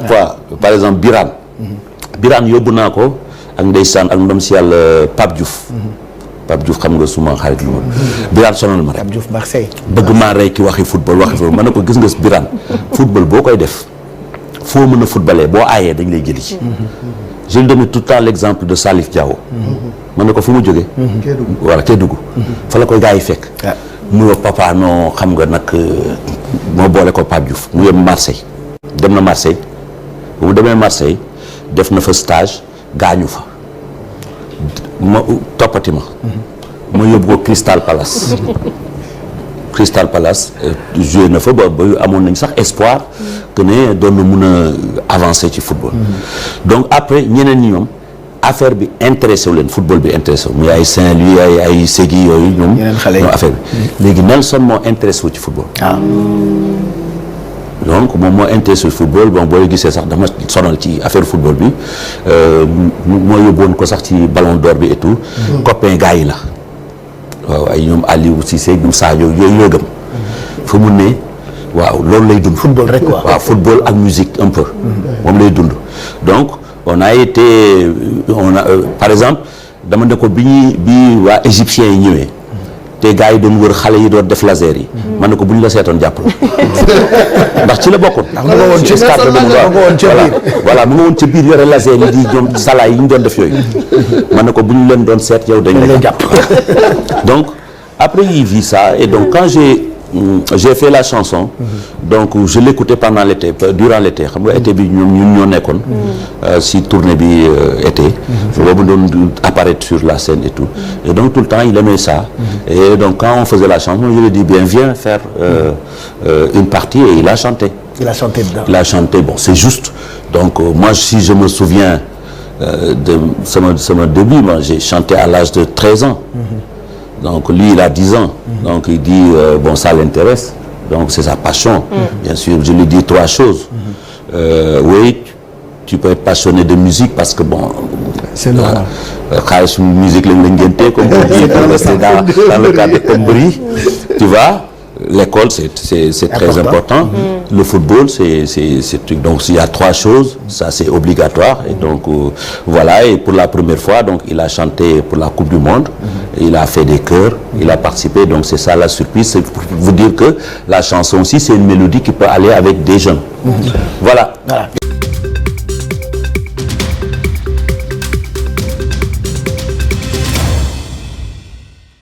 chaque fois par exemple Birane yóbbu naa ko ak ndeysaan ak ndom si yàlla Pape Diouf xam nga suma xarit lu woon Birane sonal ma rek Pape Diouf Marseille bëgg maa rey ki waxi football ma ne ko gis nga Birane football boo koy def foo mën a footballé boo aayee dañ lay jëli ci je lui donne tout le temps l'exemple de Salif Diao ma ne ko fu mu jógee voilà Kédougou fa la koy gars yi fekk mu wax papa non xam nga nag moo boole ko Pape Diouf mu yem Marseille dem na Marseille bu mu demee Marseille def na fa stage gaañu fa ma toppati ma yóbbu ko Crystal Palace joué na fa ba amoon nañ sax espoir que ne doon na mun a avancer ci football donc après ñeneen ñi ñoom affaire bi intéressé wu leen football bi intéressé wu muy ay Saint-Louis ay Ségui yooyu ñoom affaire bi léegi Nelson moo intéressé wu ci football donc moom moo intéressé football bon booy gisee sax dama sonal ci affaire football bi moo yóbboon ko sax ci ballon d'or bi et tout copain gars yi la waaw ay ñoom Aliou Cissé ñoom Sadio yooyu yoo gëm fu mu ne waaw loolu lay dund football rek quoi waaw football ak musique un peu moom lay dund donc on a par exemple dama ne ko bi waa égyptiens yi ñëwee te gars yi doon wër xale yi doon def laser yi man ne ko bu ñu la seetoon jàpp la ndax ci la bokkoon voilà mu nga woon ca biir yore laser yi di ñoom sala yi ñu doon def yooyu man ne ko bu ñu leen doon seet yow dañ la jàpp donc après il vit ça et donc quand j'ai fait la chanson donc je l'écoutais pendant l'été durant l'été xam nga été bi ñun ñoo nekkoon si tournée bi été boobu doon apparaître sur la scène et tout et donc tout le temps il aimait ça et donc quand on faisait la chanson je lui ai dit bien viens faire une partie et il a chanté dedans. Il a chanté bon c'est juste donc moi si je me souviens de sama début moi j'ai chanté à l'âge de 13 ans donc lui il a 10 ans donc il dit bon ça l'intéresse donc c'est sa passion bien sûr je lui dis 3 choses oui tu peux être passionné de musique parce que bon c'est normal xaalis musique lañ la ngénte comme on dit dans le cadre de Kombri tu vois l'école c'est très important le football c'est donc il y a 3 choses ça c'est obligatoire et donc voilà et pour la première fois donc il a chanté pour la Coupe du Monde il a fait des chœurs il a participé donc c'est ça la surprise c'est pour vous dire que la chanson aussi c'est une mélodie qui peut aller avec des jeunes voilà